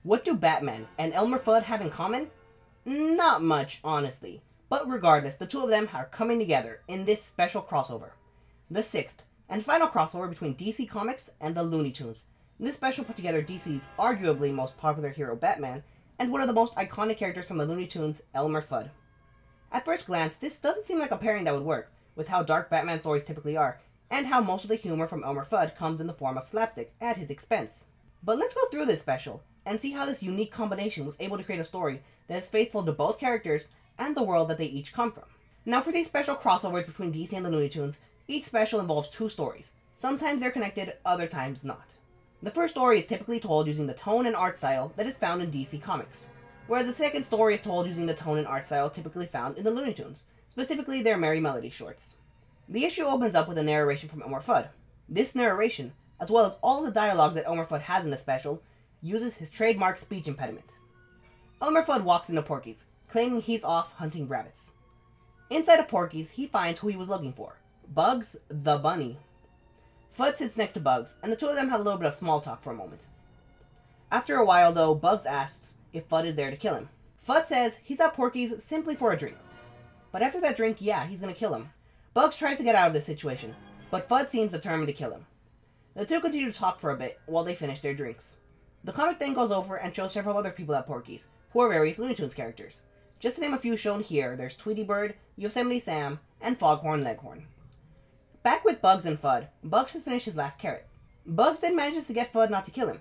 What do Batman and Elmer Fudd have in common? Not much, honestly. But regardless, the two of them are coming together in this special crossover. The sixth and final crossover between DC Comics and the Looney Tunes. This special put together DC's arguably most popular hero, Batman, and one of the most iconic characters from the Looney Tunes, Elmer Fudd. At first glance, this doesn't seem like a pairing that would work, with how dark Batman stories typically are, and how most of the humor from Elmer Fudd comes in the form of slapstick at his expense. But let's go through this special, and see how this unique combination was able to create a story that is faithful to both characters and the world that they each come from. Now for these special crossovers between DC and the Looney Tunes, each special involves two stories. Sometimes they're connected, other times not. The first story is typically told using the tone and art style that is found in DC Comics, whereas the second story is told using the tone and art style typically found in the Looney Tunes, specifically their Merry Melody shorts. The issue opens up with a narration from Elmer Fudd. This narration, as well as all the dialogue that Elmer Fudd has in the special, uses his trademark speech impediment. Elmer Fudd walks into Porky's, claiming he's off hunting rabbits. Inside of Porky's, he finds who he was looking for, Bugs the Bunny. Fudd sits next to Bugs, and the two of them have a little bit of small talk for a moment. After a while, though, Bugs asks if Fudd is there to kill him. Fudd says he's at Porky's simply for a drink. But after that drink, yeah, he's gonna kill him. Bugs tries to get out of this situation, but Fudd seems determined to kill him. The two continue to talk for a bit while they finish their drinks. The comic then goes over and shows several other people at Porky's, who are various Looney Tunes characters. Just to name a few shown here, there's Tweety Bird, Yosemite Sam, and Foghorn Leghorn. Back with Bugs and Fudd, Bugs has finished his last carrot. Bugs then manages to get Fudd not to kill him.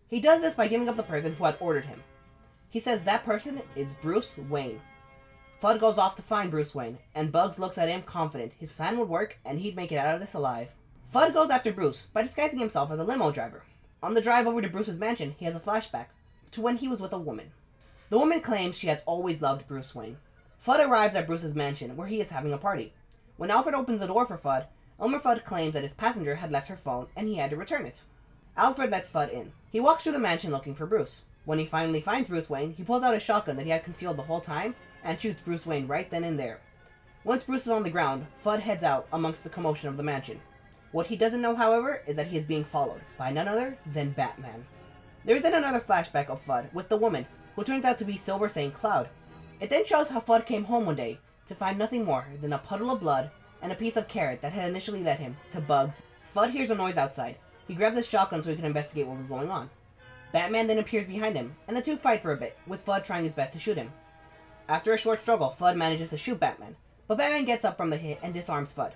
He does this by giving up the person who had ordered him. He says that person is Bruce Wayne. Fudd goes off to find Bruce Wayne, and Bugs looks at him confident his plan would work and he'd make it out of this alive. Fudd goes after Bruce by disguising himself as a limo driver. On the drive over to Bruce's mansion, he has a flashback to when he was with a woman. The woman claims she has always loved Bruce Wayne. Fudd arrives at Bruce's mansion, where he is having a party. When Alfred opens the door for Fudd, Elmer Fudd claims that his passenger had left her phone and he had to return it. Alfred lets Fudd in. He walks through the mansion looking for Bruce. When he finally finds Bruce Wayne, he pulls out a shotgun that he had concealed the whole time and shoots Bruce Wayne right then and there. Once Bruce is on the ground, Fudd heads out amongst the commotion of the mansion. What he doesn't know, however, is that he is being followed by none other than Batman. There is then another flashback of Fudd with the woman, who turns out to be Silver St. Cloud. It then shows how Fudd came home one day to find nothing more than a puddle of blood and a piece of carrot that had initially led him to Bugs. Fudd hears a noise outside. He grabs his shotgun so he can investigate what was going on. Batman then appears behind him, and the two fight for a bit, with Fudd trying his best to shoot him. After a short struggle, Fudd manages to shoot Batman, but Batman gets up from the hit and disarms Fudd.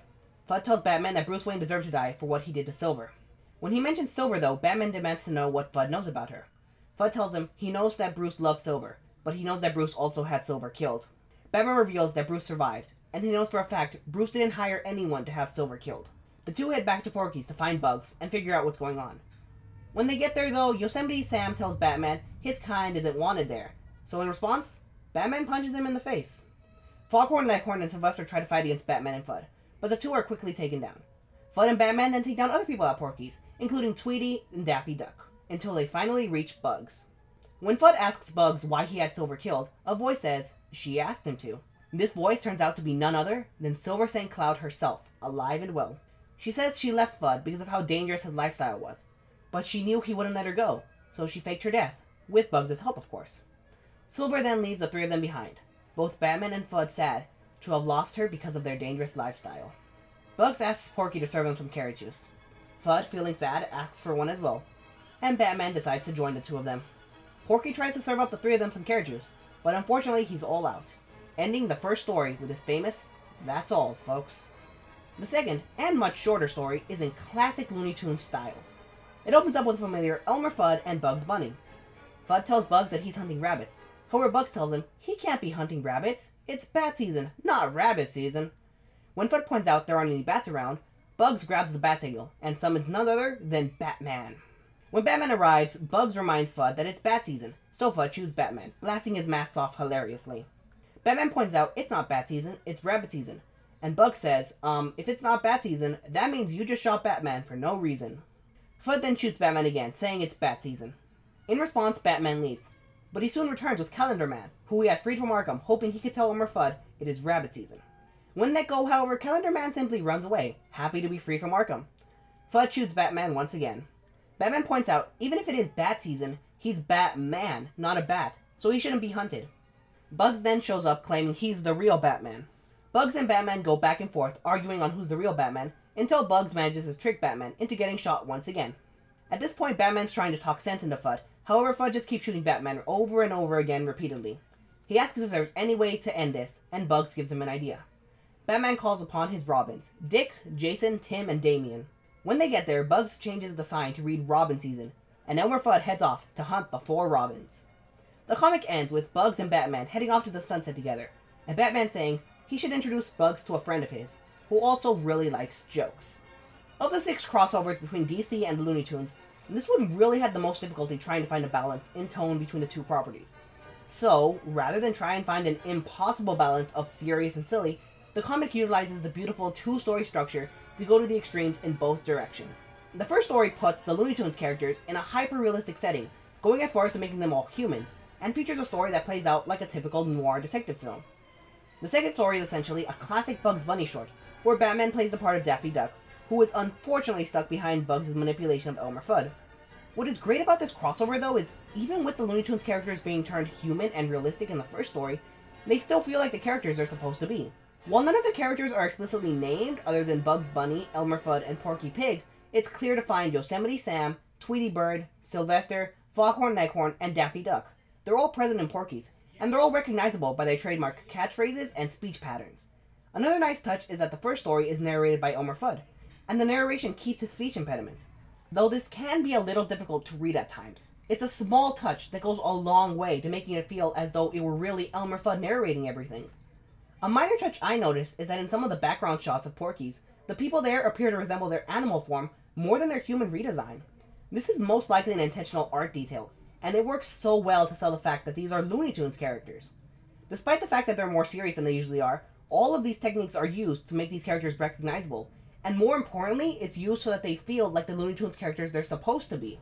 Fudd tells Batman that Bruce Wayne deserved to die for what he did to Silver. When he mentions Silver, though, Batman demands to know what Fudd knows about her. Fudd tells him he knows that Bruce loved Silver, but he knows that Bruce also had Silver killed. Batman reveals that Bruce survived, and he knows for a fact Bruce didn't hire anyone to have Silver killed. The two head back to Porky's to find Bugs and figure out what's going on. When they get there, though, Yosemite Sam tells Batman his kind isn't wanted there, so in response, Batman punches him in the face. Foghorn Leghorn and Sylvester try to fight against Batman and Fudd, but the two are quickly taken down. Fudd and Batman then take down other people at Porky's, including Tweety and Daffy Duck, until they finally reach Bugs. When Fudd asks Bugs why he had Silver killed, a voice says she asked him to. This voice turns out to be none other than Silver St. Cloud herself, alive and well. She says she left Fudd because of how dangerous his lifestyle was, but she knew he wouldn't let her go, so she faked her death, with Bugs' help of course. Silver then leaves the three of them behind, both Batman and Fudd sad to have lost her because of their dangerous lifestyle. Bugs asks Porky to serve him some carrot juice. Fudd, feeling sad, asks for one as well, and Batman decides to join the two of them. Porky tries to serve up the three of them some carrot juice, but unfortunately he's all out, ending the first story with his famous, "That's all, folks." The second, and much shorter story, is in classic Looney Tunes style. It opens up with familiar Elmer Fudd and Bugs Bunny. Fudd tells Bugs that he's hunting rabbits. However, Bugs tells him he can't be hunting rabbits. It's bat season, not rabbit season. When Fudd points out there aren't any bats around, Bugs grabs the bat signal and summons none other than Batman. When Batman arrives, Bugs reminds Fudd that it's bat season, so Fudd shoots Batman, blasting his mask off hilariously. Batman points out it's not bat season, it's rabbit season. And Bugs says, if it's not bat season, that means you just shot Batman for no reason. Fudd then shoots Batman again, saying it's bat season. In response, Batman leaves. But he soon returns with Calendar Man, who he has freed from Arkham, hoping he could tell Elmer Fudd it is rabbit season. When let go, however, Calendar Man simply runs away, happy to be free from Arkham. Fudd shoots Batman once again. Batman points out, even if it is bat season, He's Batman, not a bat, so he shouldn't be hunted. Bugs then shows up claiming he's the real Batman. Bugs and Batman go back and forth, arguing on who's the real Batman, until Bugs manages to trick Batman into getting shot once again. At this point, Batman's trying to talk sense into Fudd, however Fudd just keeps shooting Batman over and over again repeatedly. He asks if there's any way to end this, and Bugs gives him an idea. Batman calls upon his Robins, Dick, Jason, Tim, and Damian. When they get there, Bugs changes the sign to read Robin Season, and Elmer Fudd heads off to hunt the 4 Robins. The comic ends with Bugs and Batman heading off to the sunset together, and Batman saying he should introduce Bugs to a friend of his, who also really likes jokes. Of the 6 crossovers between DC and the Looney Tunes, this one really had the most difficulty trying to find a balance in tone between the 2 properties. So, rather than try and find an impossible balance of serious and silly, the comic utilizes the beautiful 2-story structure to go to the extremes in both directions. The first story puts the Looney Tunes characters in a hyper-realistic setting, going as far as to making them all humans, and features a story that plays out like a typical noir detective film. The second story is essentially a classic Bugs Bunny short, where Batman plays the part of Daffy Duck, who is unfortunately stuck behind Bugs' manipulation of Elmer Fudd. What is great about this crossover though is, even with the Looney Tunes characters being turned human and realistic in the first story, they still feel like the characters they're supposed to be. While none of the characters are explicitly named other than Bugs Bunny, Elmer Fudd, and Porky Pig, it's clear to find Yosemite Sam, Tweety Bird, Sylvester, Foghorn Leghorn, and Daffy Duck. They're all present in Porky's, and they're all recognizable by their trademark catchphrases and speech patterns. Another nice touch is that the first story is narrated by Elmer Fudd, and the narration keeps his speech impediment. Though this can be a little difficult to read at times. It's a small touch that goes a long way to making it feel as though it were really Elmer Fudd narrating everything. A minor touch I noticed is that in some of the background shots of Porky's, the people there appear to resemble their animal form more than their human redesign. This is most likely an intentional art detail, and it works so well to sell the fact that these are Looney Tunes characters. Despite the fact that they're more serious than they usually are, all of these techniques are used to make these characters recognizable, and more importantly, it's used so that they feel like the Looney Tunes characters they're supposed to be.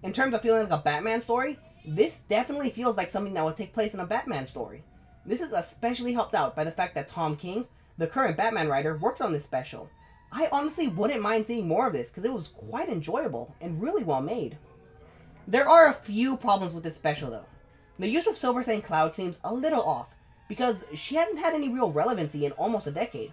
In terms of feeling like a Batman story, this definitely feels like something that would take place in a Batman story. This is especially helped out by the fact that Tom King, the current Batman writer, worked on this special. I honestly wouldn't mind seeing more of this because it was quite enjoyable and really well made. There are a few problems with this special though. The use of Silver St. Cloud seems a little off because she hasn't had any real relevancy in almost a decade.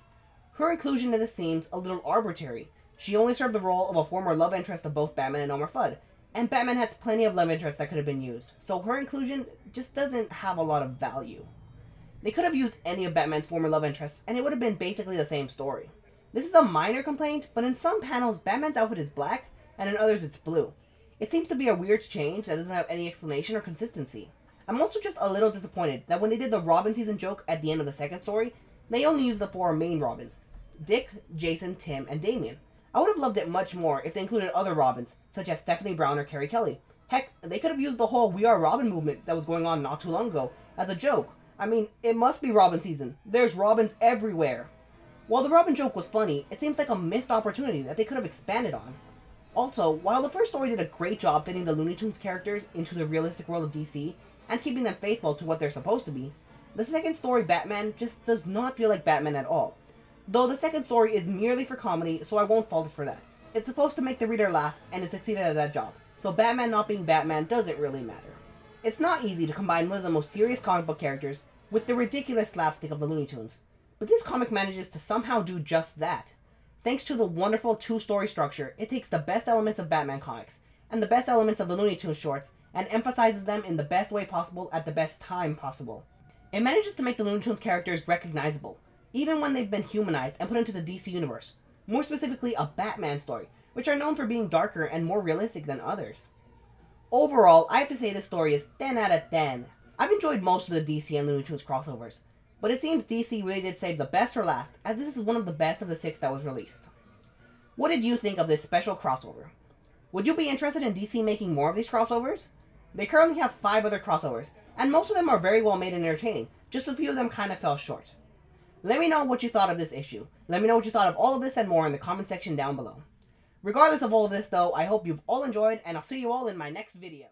Her inclusion in this seems a little arbitrary. She only served the role of a former love interest of both Batman and Elmer Fudd, and Batman has plenty of love interests that could have been used, so her inclusion just doesn't have a lot of value. They could have used any of Batman's former love interests, and it would have been basically the same story. This is a minor complaint, but in some panels, Batman's outfit is black, and in others it's blue. It seems to be a weird change that doesn't have any explanation or consistency. I'm also just a little disappointed that when they did the Robin season joke at the end of the second story, they only used the 4 main Robins, Dick, Jason, Tim, and Damian. I would have loved it much more if they included other Robins, such as Stephanie Brown or Carrie Kelly. Heck, they could have used the whole We Are Robin movement that was going on not too long ago as a joke. I mean, it must be Robin season. There's Robins everywhere. While the Robin joke was funny, it seems like a missed opportunity that they could have expanded on. Also, while the first story did a great job fitting the Looney Tunes characters into the realistic world of DC, and keeping them faithful to what they're supposed to be, the second story, Batman, just does not feel like Batman at all. Though the second story is merely for comedy, so I won't fault it for that. It's supposed to make the reader laugh, and it succeeded at that job, so Batman not being Batman doesn't really matter. It's not easy to combine one of the most serious comic book characters with the ridiculous slapstick of the Looney Tunes, but this comic manages to somehow do just that. Thanks to the wonderful 2-story structure, it takes the best elements of Batman comics, and the best elements of the Looney Tunes shorts, and emphasizes them in the best way possible at the best time possible. It manages to make the Looney Tunes characters recognizable, even when they've been humanized and put into the DC universe, more specifically a Batman story, which are known for being darker and more realistic than others. Overall, I have to say this story is 10 out of 10. I've enjoyed most of the DC and Looney Tunes crossovers, but it seems DC really did save the best for last, as this is one of the best of the 6 that was released. What did you think of this special crossover? Would you be interested in DC making more of these crossovers? They currently have 5 other crossovers, and most of them are very well made and entertaining, just a few of them kind of fell short. Let me know what you thought of this issue. Let me know what you thought of all of this and more in the comment section down below. Regardless of all of this though, I hope you've all enjoyed, and I'll see you all in my next video.